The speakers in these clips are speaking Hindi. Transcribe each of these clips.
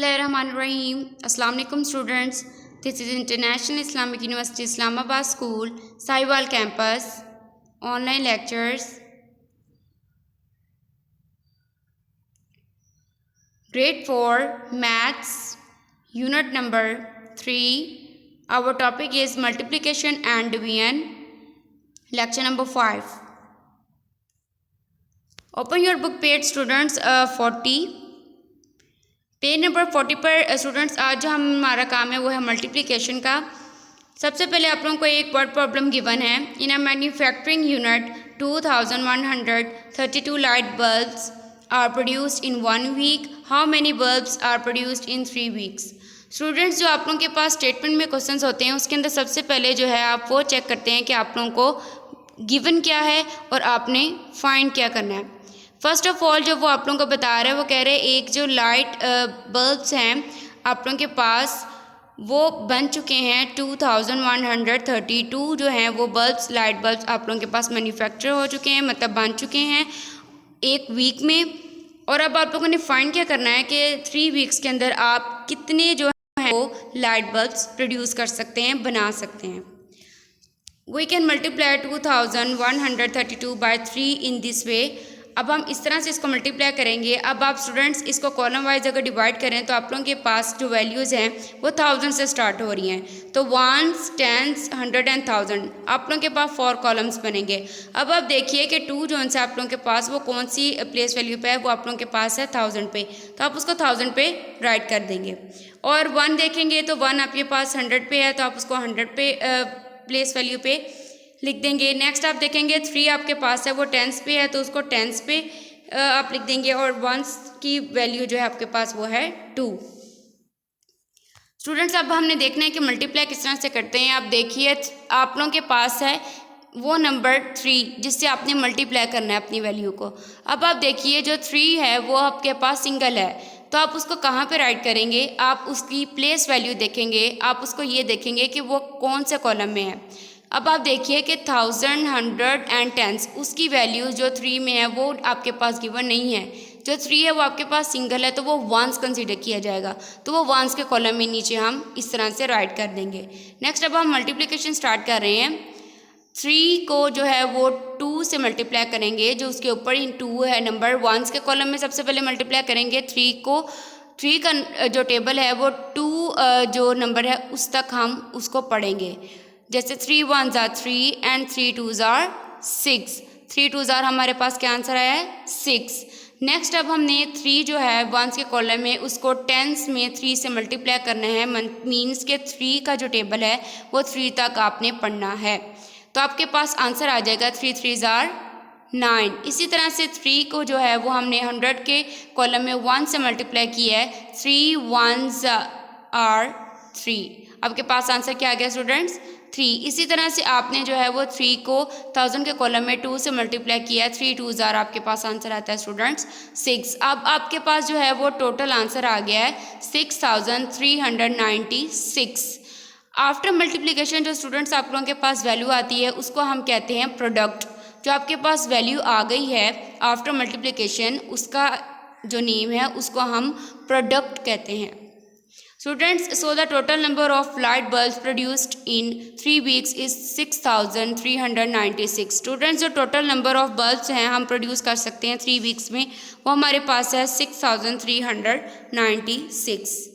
Bismillahirrahmanirrahim. Assalamu alaikum students. This is International Islamic University Islamabad School, Sahiwal campus. Online lectures. Grade 4 Maths, Unit number 3. Our topic is multiplication and division. Lecture number 5. Open your book page students 40. Page number 40 पर स्टूडेंट्स आज जो हमारा काम है वो है मल्टीप्लिकेशन का। सबसे पहले आप लोगों को एक वर्ड प्रॉब्लम गिवन है। In a manufacturing unit 2132 light bulbs are produced in 1 week, how many bulbs are produced in 3 weeks. Students जो आप लोगों के पास स्टेटमेंट में क्वेश्चंस होते हैं उसके अंदर सबसे पहले जो है आप वो चेक करते हैं कि आप लोगों को गिवन क्या है और आपने फाइंड क्या करना है। फर्स्ट ऑफ ऑल जो वो आप लोगों को बता रहे हैं वो कह रहे हैं एक जो लाइट बल्ब्स हैं आप लोगों के पास वो बन चुके हैं 2132 जो हैं वो बल्ब्स लाइट बल्ब्स आप लोगों के पास मैन्युफैक्चर हो चुके हैं, मतलब बन चुके हैं 1 वीक में। और अब आप लोगों ने फाइंड क्या करना है कि 3 वीक्स के अंदर आप कितने जो हैं वो लाइट बल्ब्स प्रोड्यूस कर सकते हैं, बना सकते हैं। We can multiply 2132 by 3 in this way. अब हम इस तरह से इसको मल्टीप्लाई करेंगे। अब आप स्टूडेंट्स इसको कॉलम वाइज अगर डिवाइड करें तो आप लोगों के पास जो वैल्यूज़ हैं वो 1000 से स्टार्ट हो रही हैं। तो 1s, 10s, 100 एंड 1000 आप लोगों के पास 4 कॉलम्स बनेंगे। अब आप देखिए कि 2 जो है आप लोगों के पास वो कौन सी प्लेस वैल्यू पे है, वो आप लोगों के पास है 1000 पे, तो आप उसको 1000 पे राइट कर देंगे। और 1 देखेंगे तो 1 आपके पास 100 पे है तो आप उसको 100 पे प्लेस वैल्यू पे लिख देंगे। नेक्स्ट आप देखेंगे 3 आपके पास है वो 10s पे है तो उसको 10s पे आप लिख देंगे। और 1s की वैल्यू जो है आपके पास वो है 2। स्टूडेंट्स अब हमने देखना है कि मल्टीप्लाई किस तरह से करते हैं। आप देखिए आप लोगों के पास है वो नंबर 3 जिससे आपने मल्टीप्लाई करना है अपनी वैल्यू को। अब आप देखिए जो 3 है वो आपके पास सिंगल है तो आप उसको कहाँ पे राइट करेंगे, आप उसकी प्लेस वैल्यू देखेंगे, आप उसको ये देखेंगे कि वो कौन से कॉलम में है। अब आप देखिए कि 1000, 100 एंड 10s उसकी वैल्यू जो 3 में है वो आपके पास गिवन नहीं है। जो 3 है वो आपके पास सिंगल है तो वो 1s कंसीडर किया जाएगा, तो वो 1s के कॉलम में नीचे हम इस तरह से राइट कर देंगे। नेक्स्ट अब हम मल्टीप्लिकेशन स्टार्ट कर रहे हैं। 3 को जो है वो 2 से मल्टीप्लाई करेंगे, जो उसके ऊपर 2 है नंबर 1s के कॉलम में सबसे पहले मल्टीप्लाई करेंगे। 3 का जो टेबल है वो 2 जो नंबर है उस तक हम उसको पढ़ेंगे। जैसे 3 1s are 3 and 3 2s are 6। 3 2s are हमारे पास क्या आंसर आया है 6। नेक्स्ट अब हमने 3 जो है 1s के कॉलम में उसको 10s में 3 से मल्टीप्लाई करना है। मीन्स के 3 का जो टेबल है वो 3 तक आपने पढ़ना है, तो आपके पास आंसर आ जाएगा 3 3s are 9। इसी तरह से 3 को जो है वो हमने 100 के कॉलम में 1 से मल्टीप्लाई किया है। 3 1s are 3। आपके पास आंसर क्या आ गया स्टूडेंट्स 3। इसी तरह से आपने जो है वो 3 को 1000 के कॉलम में 2 से मल्टीप्लाई किया है। 3 2s are आपके पास आंसर आता है स्टूडेंट्स 6। अब आपके पास जो है वो टोटल आंसर आ गया है 6396। आफ्टर मल्टीप्लिकेशन जो स्टूडेंट्स आप लोगों के पास वैल्यू आती है उसको हम कहते हैं प्रोडक्ट। जो आपके पास वैल्यू आ गई है आफ्टर मल्टीप्लिकेशन उसका जो नेम है उसको हम प्रोडक्ट कहते हैं। Students, so the total number of light bulbs produced in 3 weeks is 6396। Students जो टोटल नंबर ऑफ बल्ब्स हैं हम प्रोड्यूस कर सकते हैं 3 वीक्स में वो हमारे पास है 6396।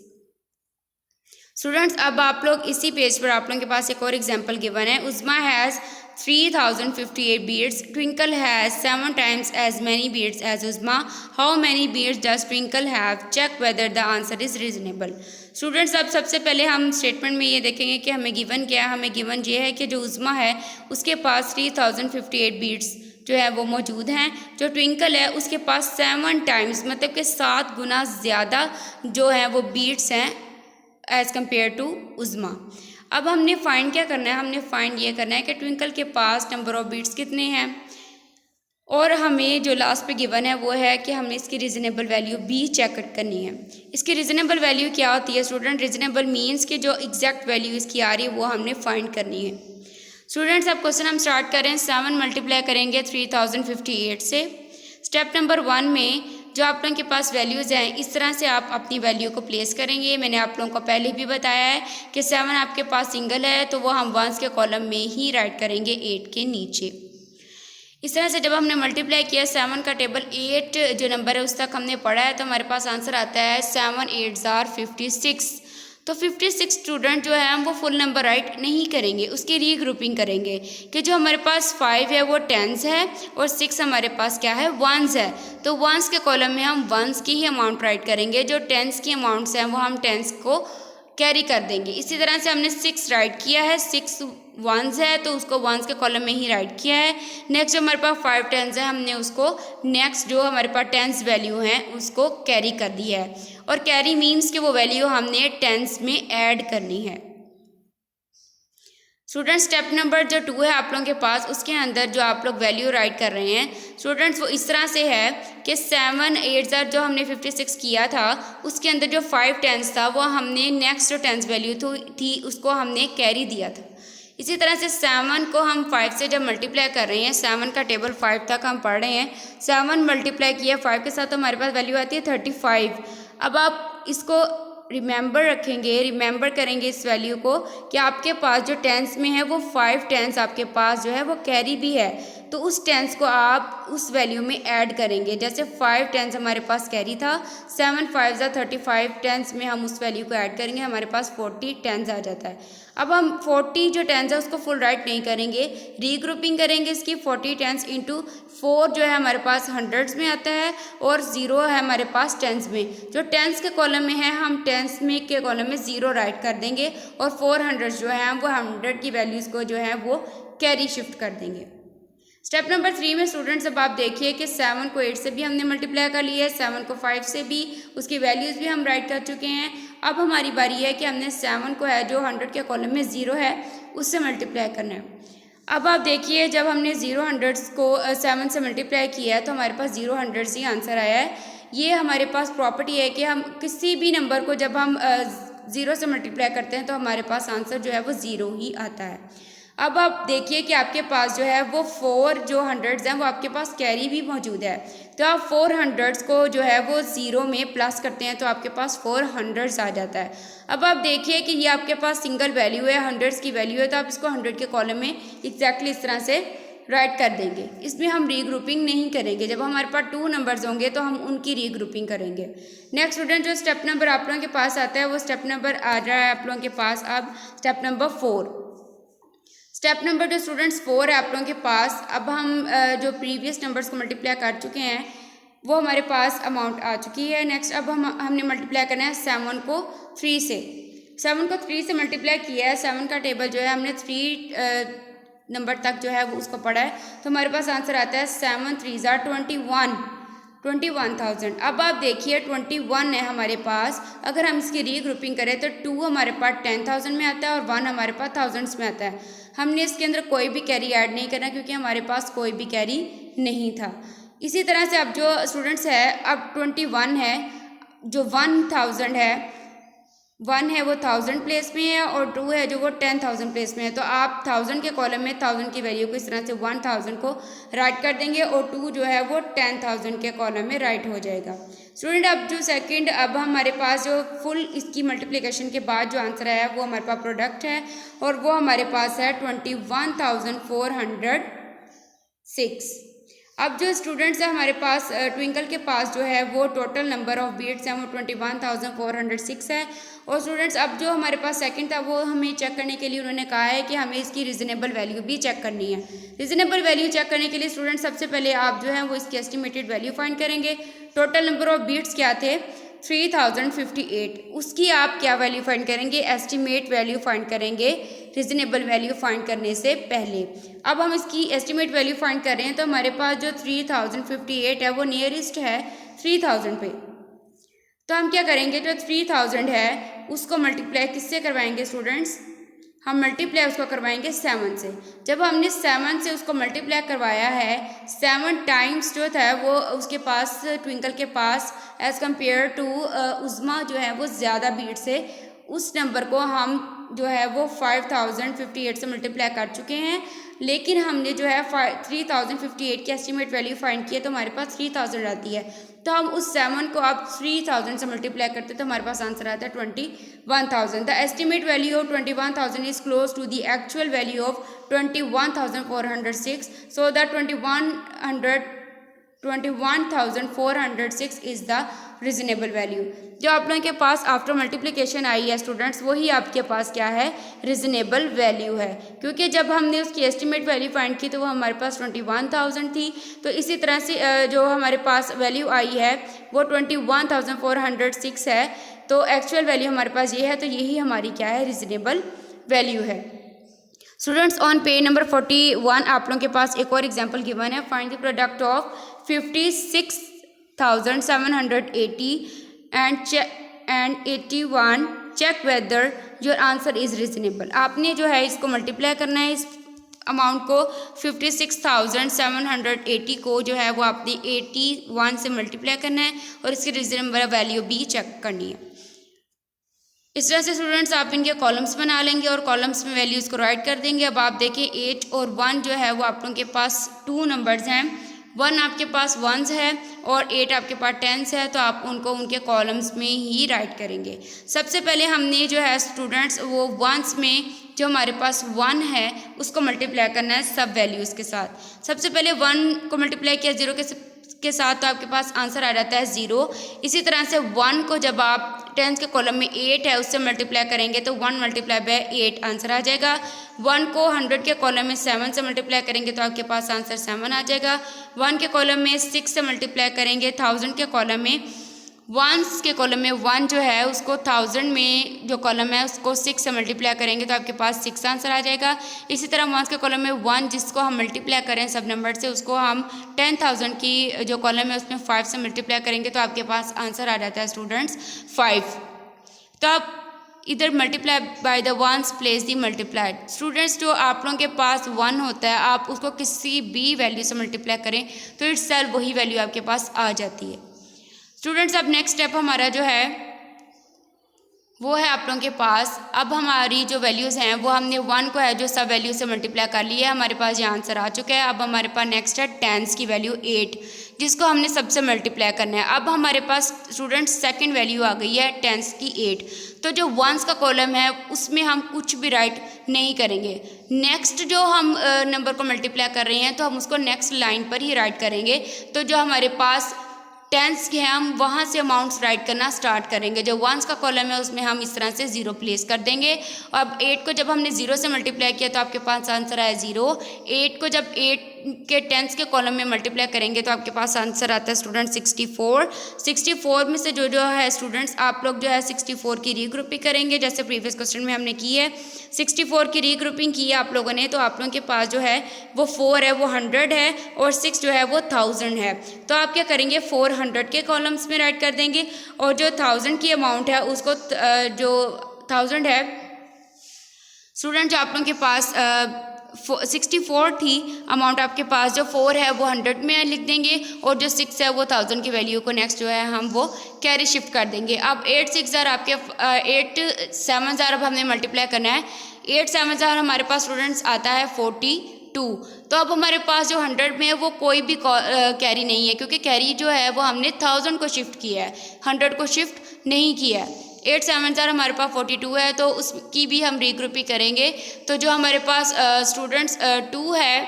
स्टूडेंट्स अब आप लोग इसी पेज पर आप लोगों के पास एक और एग्जांपल गिवन है। उज़मा has 3058 beads. Twinkle has 7 times as many beads as Uzma. How many beads does Twinkle have? Check whether the answer is reasonable. Students अब सबसे पहले हम स्टेटमेंट में ये देखेंगे कि हमें गिवन क्या है। हमें गिवन ये है कि जो उज़मा है उसके पास 3058 बीड्स जो है वो मौजूद हैं। जो ट्विंकल है उसके पास 7 टाइम्स मतलब कि 7 गुना ज़्यादा जो है वो बीड्स हैं एज़ कम्पेयर टू उज़मा। अब हमने फाइंड क्या करना है, हमने फाइंड ये करना है कि ट्विंकल के पास नंबर ऑफ बीट्स कितने हैं और हमें जो लास्ट पे गिवन है वो है कि हमें इसकी रीज़नेबल वैल्यू भी चेक करनी है। इसकी रीज़नेबल वैल्यू क्या होती है स्टूडेंट, रीज़नेबल मीन्स कि जो एग्जैक्ट वैल्यू इसकी आ रही है वो हमने फाइंड करनी है। स्टूडेंट्स अब क्वेश्चन हम स्टार्ट करें। 7 मल्टीप्लाई करेंगे 3058 से। स्टेप नंबर 1 में जो आप लोगों के पास वैल्यूज़ हैं इस तरह से आप अपनी वैल्यू को प्लेस करेंगे। मैंने आप लोगों को पहले भी बताया है कि 7 आपके पास सिंगल है तो वो हम वंस के कॉलम में ही राइट करेंगे 8 के नीचे। इस तरह से जब हमने मल्टीप्लाई किया 7 का टेबल 8 जो नंबर है उस तक हमने पढ़ा है तो हमारे पास आंसर आता है 7 8 जार 56। तो 56 स्टूडेंट जो है हम वो फुल नंबर राइट नहीं करेंगे, उसकी रीग्रुपिंग करेंगे कि जो हमारे पास 5 है वो टेंस है और 6 हमारे पास क्या है वंस है। तो वंस के कॉलम में हम वंस की ही अमाउंट राइट करेंगे, जो टेंस की अमाउंट्स हैं वो हम टेंस को कैरी कर देंगे। इसी तरह से हमने 6 राइट किया है, 6 वंस है तो उसको वंस के कॉलम में ही राइट किया है। नेक्स्ट जो हमारे पास 5 टेंस है हमने उसको नेक्स्ट जो हमारे पास टेंस वैल्यू है उसको कैरी कर दिया है, और कैरी मीन्स कि वो वैल्यू हमने टेंस में ऐड करनी है। स्टूडेंट्स स्टेप नंबर जो 2 है आप लोगों के पास, उसके अंदर जो आप लोग वैल्यू राइट कर रहे हैं स्टूडेंट्स वो इस तरह से है कि 7 8 जार जो हमने 56 किया था उसके अंदर जो 5 टेंस था वो हमने नेक्स्ट जो टेंस वैल्यू थी उसको हमने कैरी दिया था। इसी तरह से 7 को हम 5 से जब मल्टीप्लाई कर रहे हैं, 7 का टेबल 5 तक हम पढ़ रहे हैं, 7 मल्टीप्लाई किया 5 के साथ तो हमारे पास वैल्यू आती है 35। अब आप इसको रिमेंबर रखेंगे, रिमेंबर करेंगे इस वैल्यू को कि आपके पास जो टेंस में है वो 5 टेंस आपके पास जो है वो कैरी भी है, तो उस टेंस को आप उस वैल्यू में ऐड करेंगे। जैसे 5 टेंस हमारे पास कैरी था, 7 5 ज़ा 35 टेंस में हम उस वैल्यू को ऐड करेंगे, हमारे पास 40 टेंस आ जाता है। अब हम 40 जो टेंस है उसको फुल राइट नहीं करेंगे, रीग्रुपिंग करेंगे इसकी। 40 टेंस इंटू 4 जो है हमारे पास हंड्रेड्स में आता है और 0 है हमारे पास टेंस में। जो टेंस के कॉलम में है हम टेंस में के कॉलम में 0 राइट कर देंगे और 400 जो है हम वो 100 की वैल्यूज़ को जो है वो कैरी शिफ्ट कर देंगे। स्टेप नंबर 3 में स्टूडेंट्स अब आप देखिए कि 7 को 8 से भी हमने मल्टीप्लाई कर लिया है, 7 को 5 से भी, उसकी वैल्यूज़ भी हम राइट कर चुके हैं। अब हमारी बारी है कि हमने 7 को है जो 100 के कॉलम में 0 है उससे मल्टीप्लाई करना है। अब आप देखिए जब हमने 0 हंड्रेड्स को 7 से मल्टीप्लाई किया है तो हमारे पास 0 हंड्रेड्स ही आंसर आया है। ये हमारे पास प्रॉपर्टी है कि हम किसी भी नंबर को जब हम 0 से मल्टीप्लाई करते हैं तो हमारे पास आंसर जो है वो 0 ही आता है। अब आप देखिए कि आपके पास जो है वो 4 जो हंड्रेड्स हैं वो आपके पास कैरी भी मौजूद है, तो आप 4 हंड्रेड्स को जो है वो 0 में प्लस करते हैं तो आपके पास 4 हंड्रेड्स आ जाता है। अब आप देखिए कि ये आपके पास सिंगल वैल्यू है, हंड्रेड्स की वैल्यू है, तो आप इसको 100 के कॉलम में एग्जैक्टली इस तरह से राइट कर देंगे। इसमें हम रीग्रुपिंग नहीं करेंगे, जब हमारे पास 2 नंबर्स होंगे तो हम उनकी रीग्रुपिंग करेंगे। नेक्स्ट स्टूडेंट जो स्टेप नंबर आप लोगों के पास आता है वो स्टेप नंबर आ रहा है आप लोगों के पास अब स्टेप नंबर 4। स्टेप नंबर जो स्टूडेंट्स 4 है आप लोगों के पास, अब हम जो प्रीवियस नंबर्स को मल्टीप्लाई कर चुके हैं वो हमारे पास अमाउंट आ चुकी है। नेक्स्ट अब हमने मल्टीप्लाई करना है 7 को 3 से। 7 को 3 से मल्टीप्लाई किया है, 7 का टेबल जो है हमने 3 नंबर तक जो है वो उसको पढ़ा है, तो हमारे पास आंसर आता है 7 3 ज़ा 21,000। अब आप देखिए 21 है हमारे पास, अगर हम इसकी रीग्रुपिंग करें तो 2 हमारे पास 10,000 में आता है और 1 हमारे पास थाउजेंड्स में आता है। हमने इसके अंदर कोई भी कैरी ऐड नहीं करना क्योंकि हमारे पास कोई भी कैरी नहीं था। इसी तरह से अब जो स्टूडेंट्स है अब 21 है, जो 1000 है 1 है वो 1000 प्लेस में है और 2 है जो वो 10,000 प्लेस में है, तो आप 1000 के कॉलम में 1000 की वैल्यू को इस तरह से 1000 को राइट कर देंगे और 2 जो है वो 10,000 के कॉलम में राइट हो जाएगा। स्टूडेंट अब जो सेकंड अब हमारे पास जो फुल इसकी मल्टीप्लिकेशन के बाद जो आंसर आया वो हमारे पास प्रोडक्ट है और वो हमारे पास है 21,406। अब जो स्टूडेंट्स हैं हमारे पास ट्विंकल के पास जो है वो टोटल नंबर ऑफ बीट्स हैं वो 21,406 है। और स्टूडेंट्स अब जो हमारे पास सेकंड था वो हमें चेक करने के लिए उन्होंने कहा है कि हमें इसकी रीजनेबल वैल्यू भी चेक करनी है। रीजनेबल वैल्यू चेक करने के लिए स्टूडेंट्स सबसे पहले आप जो है वो इसकी एस्टिमेटेड वैल्यू फाइंड करेंगे। टोटल नंबर ऑफ बीट्स क्या थे 3058, उसकी आप क्या वैल्यू फाइंड करेंगे, एस्टिमेट वैल्यू फाइंड करेंगे रीजनेबल वैल्यू फाइंड करने से पहले। अब हम इसकी एस्टिमेट वैल्यू फाइंड कर रहे हैं तो हमारे पास जो 3058 है वो नियरेस्ट है 3000 पे, तो हम क्या करेंगे जो 3000 है उसको मल्टीप्लाई किससे करवाएंगे स्टूडेंट्स, हम मल्टीप्लाई उसको करवाएंगे 7 से। जब हमने 7 से उसको मल्टीप्लाई करवाया है 7 टाइम्स जो था वो उसके पास ट्विंकल के पास एज़ कम्पेयर टू उज़मा जो है वो ज़्यादा बीट्स है, उस नंबर को हम जो है वो 5058 से मल्टीप्लाई कर चुके हैं, लेकिन हमने जो है 3058 की एस्टिमेट वैल्यू फाइंड की है तो हमारे पास 3000 आती है। तो तो हम उस 7 को आप 3000 से मल्टीप्लाई करते तो हमारे पास आंसर आता है 21,000। The estimate value of 21,000 is close to the actual value of 21,406, so the 21,406 is the reasonable value. जो आप लोगों के पास आफ्टर मल्टीप्लिकेशन आई है स्टूडेंट्स, वही आपके पास क्या है, रीजनेबल वैल्यू है, क्योंकि जब हमने उसकी एस्टिमेट वैल्यू फाइंड की तो वो हमारे पास 21,000 थी। तो इसी तरह से जो हमारे पास वैल्यू आई है वो 21,406 है, तो एक्चुअल वैल्यू हमारे पास ये है, तो यही हमारी क्या है, रीजनेबल वैल्यू है। स्टूडेंट्स ऑन पेज नंबर 41 आप लोगों के पास एक और एग्जाम्पल गिवन है। Find the product of 56,780 and 81, check whether your answer is reasonable. आपने जो है इसको मल्टीप्लाई करना है, इस अमाउंट को 56,780 को जो है वो आपने 81 से मल्टीप्लाई करना है और इसकी रीजनेबल वैल्यू भी चेक करनी है। इस तरह से स्टूडेंट्स आप इनके कॉलम्स बना लेंगे और कॉलम्स में वैल्यूज़ को राइट कर देंगे। अब आप देखिए 8 और 1 जो है वो आप लोगों के पास 2 नंबर्स हैं, 1 आपके पास 1s है और 8 आपके पास 10s है, तो आप उनको उनके कॉलम्स में ही राइट करेंगे। सबसे पहले हमने जो है स्टूडेंट्स वो 1s में जो हमारे पास 1 है उसको मल्टीप्लाई करना है सब वैल्यूज़ के साथ। सबसे पहले 1 को मल्टीप्लाई किया 0 के साथ तो आपके पास आंसर आ जाता है 0। इसी तरह से 1 को जब आप 10 के कॉलम में 8 है उससे मल्टीप्लाई करेंगे तो 1 मल्टीप्लाई बाय 8 आंसर आ जाएगा। 1 को 100 के कॉलम में 7 से मल्टीप्लाई करेंगे तो आपके पास आंसर 7 आ जाएगा। 1 के कॉलम में 6 से मल्टीप्लाई करेंगे 1000 के कॉलम में, 1s के कॉलम में 1 जो है उसको 1000 में जो कॉलम है उसको 6 से मल्टीप्लाई करेंगे तो आपके पास 6 आंसर आ जाएगा। इसी तरह 1s के कॉलम में 1 जिसको हम मल्टीप्लाई करें सब नंबर से उसको हम 10,000 की जो कॉलम है उसमें 5 से मल्टीप्लाई करेंगे तो आपके पास आंसर आ जाता है स्टूडेंट्स 5। तो आप इधर multiply by the 1s place the multiplied. Students जो आप लोगों के पास 1 होता है आप उसको किसी भी वैल्यू से मल्टीप्लाई करें तो इटसेल्फ वही वैल्यू आपके पास आ जाती है। स्टूडेंट्स अब नेक्स्ट स्टेप हमारा जो है वो है आप लोगों के पास, अब हमारी जो वैल्यूज़ हैं वो हमने 1 को है जो सब वैल्यू से मल्टीप्लाई कर लिया है, हमारे पास ये आंसर आ चुका है। अब हमारे पास नेक्स्ट है 10s की वैल्यू 8 जिसको हमने सबसे मल्टीप्लाई करना है। अब हमारे पास स्टूडेंट्स सेकंड वैल्यू आ गई है 10s की 8। तो जो 1s का कॉलम है उसमें हम कुछ भी राइट नहीं करेंगे। नेक्स्ट जो हम नंबर को मल्टीप्लाई कर रहे हैं तो हम उसको नेक्स्ट लाइन पर ही राइट करेंगे। तो जो हमारे पास 10s के हम वहाँ से अमाउंट्स राइट करना स्टार्ट करेंगे। जो 1s का कॉलम है उसमें हम इस तरह से 0 प्लेस कर देंगे। अब 8 को जब हमने 0 से मल्टीप्लाई किया तो आपके पास आंसर आया 0। 8 को जब 8 के 10s के कॉलम में मल्टीप्लाई करेंगे तो आपके पास आंसर आता है स्टूडेंट 64। 64 में से जो है स्टूडेंट्स आप लोग जो है 64 की रीग्रुपिंग करेंगे जैसे प्रीवियस क्वेश्चन में हमने की है। 64 की रीग्रुपिंग की है आप लोगों ने, तो आप लोगों के पास जो है वो 4 है वो 100 है और 6 जो है वो 1000 है। तो आप क्या करेंगे 400 के कॉलम्स में राइट कर देंगे और जो 1000 की अमाउंट है उसको जो 1000 है स्टूडेंट जो आप लोगों के पास 64 थी अमाउंट, आपके पास जो 4 है वो 100 में लिख देंगे और जो 6 है वो 1000 की वैल्यू को नेक्स्ट जो है हम वो कैरी शिफ्ट कर देंगे। अब 8 6 आपके 8 7 अब हमने मल्टीप्लाई करना है। 8 7 हमारे पास स्टूडेंट्स आता है 42। तो अब हमारे पास जो 100 में है वो कोई भी कैरी नहीं है क्योंकि कैरी जो है वो हमने 1000 को शिफ्ट किया है, 100 को शिफ्ट नहीं किया है। 8 7 हमारे पास 42 है तो उसकी भी हम रीग्रुपिंग करेंगे। तो जो हमारे पास स्टूडेंट्स 2 है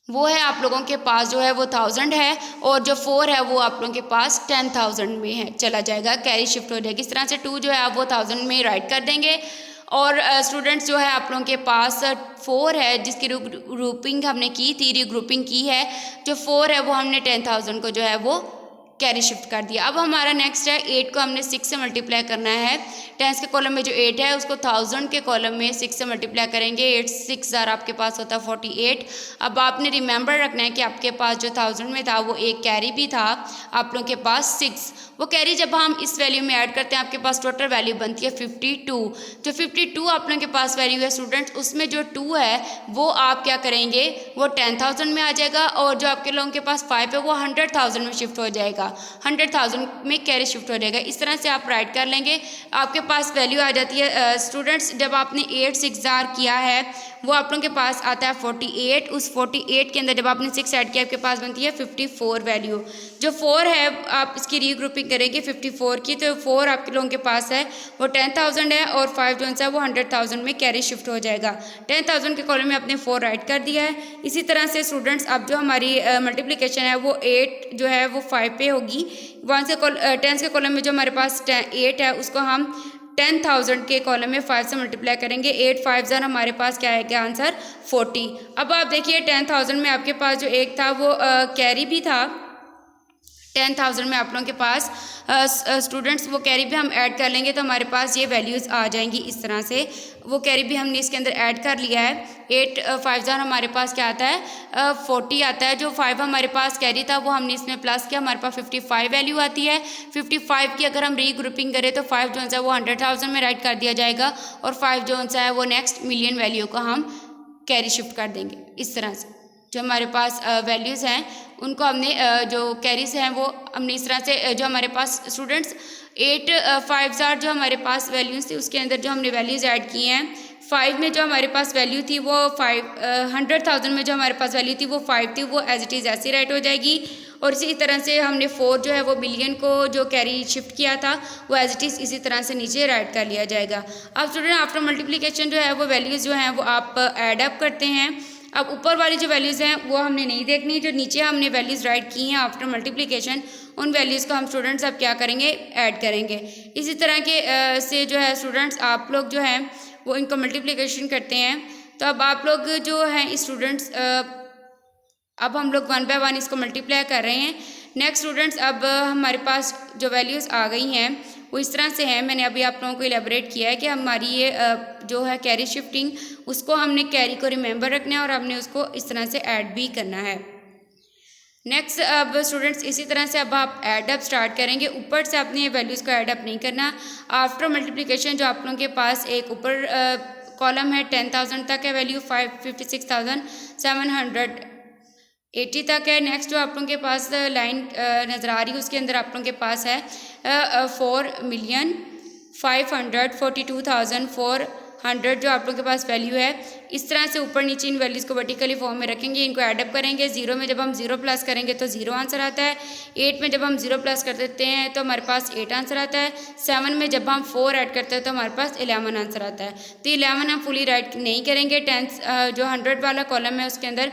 वो है आप लोगों के पास जो है वो 1000 है और जो 4 है वो आप लोगों के पास 10,000 में है चला जाएगा, कैरी शिफ्ट हो जाएगी। इस तरह से 2 जो है आप वो 1000 में राइट कर देंगे। और स्टूडेंट्स जो है आप लोगों के पास 4 है जिसकी ग्रुपिंग हमने की थी, रीग्रुपिंग की है। जो 4 है वो हमने 10,000 को जो है वो कैरी शिफ्ट कर दिया। अब हमारा नेक्स्ट है 8 को हमने 6 से मल्टीप्लाई करना है। 10s के कॉलम में जो 8 है उसको 1000 के कॉलम में 6 से मल्टीप्लाई करेंगे। 8 6 आपके पास होता है 48। अब आपने रिमेंबर रखना है कि आपके पास जो 1000 में था वो एक कैरी भी था आप लोगों के पास 6। वो कैरी जब हम इस वैल्यू में ऐड करते हैं आपके पास टोटल वैल्यू बनती है 52। जो 52 आप लोगों के पास वैल्यू है स्टूडेंट्स उसमें जो 2 है वो आप क्या करेंगे वो 10,000 में आ जाएगा और जो आपके लोगों के पास 5 है वो 100,000 में शिफ्ट हो जाएगा, 100,000 में कैरी शिफ्ट हो जाएगा। इस तरह से आप राइट कर लेंगे। आपके पास वैल्यू आ जाती है स्टूडेंट्स जब आपने 8 6 किया है वो आप लोगों के पास आता है 48। उस 48 के अंदर जब आपने 6 ऐड किया आपके पास बनती है 54 वैल्यू। जो 4 है आप इसकी रीग्रुपिंग करेंगे 54 की, तो 4 आपके लोगों के पास है वो 10,000 है और 5 जो है वो 100,000 में कैरी शिफ्ट हो जाएगा। 10,000 के कॉलम में आपने 4 राइट कर दिया है। इसी तरह से स्टूडेंट्स अब जो हमारी मल्टीप्लिकेशन है वो 8 जो है वो 5 पे होगी। 10 के कॉलम में जो हमारे पास 8 है उसको हम 10,000 के कॉलम में 5 से मल्टीप्लाई करेंगे। 8 5 हमारे पास क्या है, क्या आंसर 40। अब आप देखिए 10,000 में आपके पास जो एक था वो कैरी भी था। 10,000 में आप लोगों के पास स्टूडेंट्स वो कैरी भी हम ऐड कर लेंगे तो हमारे पास ये वैल्यूज़ आ जाएंगी इस तरह से। वो कैरी भी हमने इसके अंदर ऐड कर लिया है। 8 5 हमारे पास क्या आता है 40 आता है। जो 5 हमारे पास कैरी था वो हमने इसमें प्लस किया, हमारे पास 55 वैल्यू आती है। 55 की अगर हम रीग्रुपिंग करें तो 5 जो है वो 100,000 में राइट कर दिया जाएगा और 5 जो है वो नेक्स्ट मिलियन वैल्यू को हम कैरी शिफ्ट कर देंगे। इस तरह से जो हमारे पास वैल्यूज़ हैं उनको हमने जो कैरीज हैं वो हमने इस तरह से जो हमारे पास स्टूडेंट्स 8 5 जो हमारे पास वैल्यूज़ थी उसके अंदर जो हमने वैल्यूज़ ऐड की हैं। 5 में जो हमारे पास वैल्यू थी वो 100,000 में जो हमारे पास वैल्यू थी वो 5 थी, वो एज इट इज़ ऐसी राइट हो जाएगी। और इसी तरह से हमने 4 जो है वो बिलियन को जो कैरी शिफ्ट किया था वो एज इट इज़ इसी तरह से नीचे राइट कर लिया जाएगा। अब स्टूडेंट आफ्टर मल्टीप्लिकेशन जो है वो वैल्यूज़ जो हैं वो आप ऐड अप करते हैं। अब ऊपर वाली जो वैल्यूज़ हैं वो हमने नहीं देखनी, जो नीचे हमने वैल्यूज़ राइट की हैं आफ्टर मल्टीप्लिकेशन उन वैल्यूज़ को हम स्टूडेंट्स अब क्या करेंगे, ऐड करेंगे। इसी तरह के से जो है स्टूडेंट्स आप लोग जो हैं वो इनको मल्टीप्लिकेशन करते हैं। तो अब आप लोग जो हैं स्टूडेंट्स अब हम लोग 1 बाय 1 इसको मल्टीप्लाई कर रहे हैं। नेक्स्ट स्टूडेंट्स अब हमारे पास जो वैल्यूज़ आ गई हैं वो इस तरह से हैं। मैंने अभी आप लोगों को इलेबोरेट किया है कि हमारी ये जो है कैरी शिफ्टिंग उसको हमने कैरी को रिमेंबर रखना है और हमने उसको इस तरह से ऐड भी करना है। नेक्स्ट अब स्टूडेंट्स इसी तरह से अब आप ऐड अप स्टार्ट करेंगे। ऊपर से आपने ये वैल्यूज़ को ऐड अप नहीं करना। आफ्टर मल्टीप्लिकेशन जो आप लोगों के पास एक ऊपर कॉलम है 10,000 तक है वैल्यू, 56,780 तक है। नेक्स्ट जो आप लोगों के पास लाइन नज़र आ रही है उसके अंदर आप लोगों के पास है 4,542,400 जो आप लोगों के पास वैल्यू है। इस तरह से ऊपर नीचे इन वैल्यूज़ को वर्टिकली फॉर्म में रखेंगे, इनको ऐडअप करेंगे। 0 में जब हम 0 प्लस करेंगे तो 0 आंसर आता है। 8 में जब हम 0 प्लस कर देते हैं तो हमारे पास 8 आंसर आता है। 7 में जब हम 4 ऐड करते हैं तो हमारे पास 11 आंसर आता है। तो 11 हम फुली राइट नहीं करेंगे। 10 जो 100 वाला कॉलम है उसके अंदर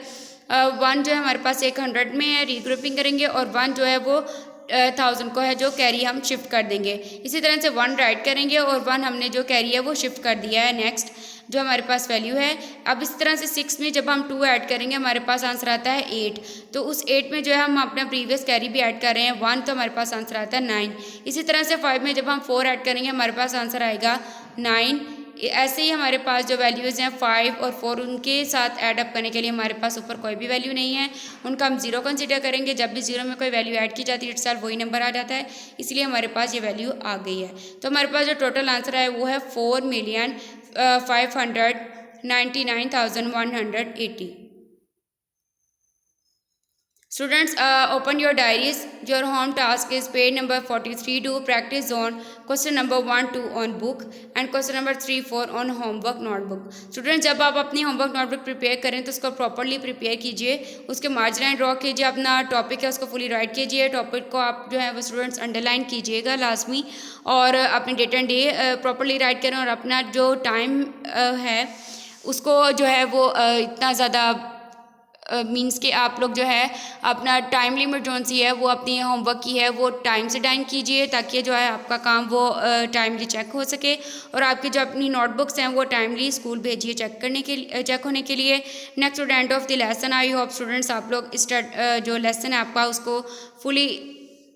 1 जो है हमारे पास एक 100 में है, रीग्रुपिंग करेंगे और 1 जो है वो 1000 को है जो कैरी हम शिफ्ट कर देंगे। इसी तरह से 1 राइट करेंगे और 1 हमने जो कैरी है वो शिफ्ट कर दिया है। नेक्स्ट जो हमारे पास वैल्यू है, अब इस तरह से 6 में जब हम 2 ऐड करेंगे हमारे पास आंसर आता है 8। तो उस 8 में जो है हम अपना प्रीवियस कैरी भी ऐड कर रहे हैं 1, तो हमारे पास आंसर आता है 9। इसी तरह से 5 में जब हम 4 ऐड करेंगे हमारे पास आंसर आएगा 9। ऐसे ही हमारे पास जो वैल्यूज़ हैं 5 और 4 उनके साथ ऐड अप करने के लिए हमारे पास ऊपर कोई भी वैल्यू नहीं है, उनका हम 0 कंसीडर करेंगे। जब भी 0 में कोई वैल्यू ऐड की जाती है इटसेल्फ वही नंबर आ जाता है, इसलिए हमारे पास ये वैल्यू आ गई है। तो हमारे पास जो टोटल आंसर है वो है 4,599,180। Students, open your diaries. Your home task is page number 43. Do practice on question number 1 2 on book and question number 3 4 on homework notebook. Students, जब आप अपनी homework notebook प्रिपेयर करें तो उसको प्रॉपरली प्रिपेयर कीजिए, उसके मार्जिन ड्रॉ कीजिए, अपना टॉपिक है उसको फुली राइट कीजिए। टॉपिक को आप जो है वो स्टूडेंट्स अंडरलाइन कीजिएगा लाजमी, और अपनी date and day properly write करें, और अपना जो टाइम है उसको जो है वो इतना ज़्यादा मीन्स कि आप लोग जो है अपना टाइम लिमिट जो सी है वो अपनी होमवर्क की है वो टाइम से डाइन कीजिए, ताकि जो है आपका काम वो टाइमली चेक हो सके, और आपकी जो अपनी नोटबुक्स हैं वो टाइमली स्कूल भेजिए चेक होने के लिए। Next to end of the lesson, I hope students आप लोग जो लेसन है आपका उसको फुली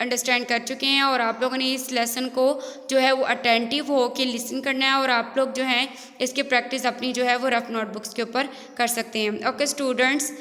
अंडरस्टैंड कर चुके हैं, और आप लोगों ने इस लेसन को जो है वो अटेंटिव हो के लिसन करना है, और आप लोग जो है इसकी प्रैक्टिस अपनी जो है वो रफ नोटबुक्स के ऊपर कर सकते हैं। Okay students,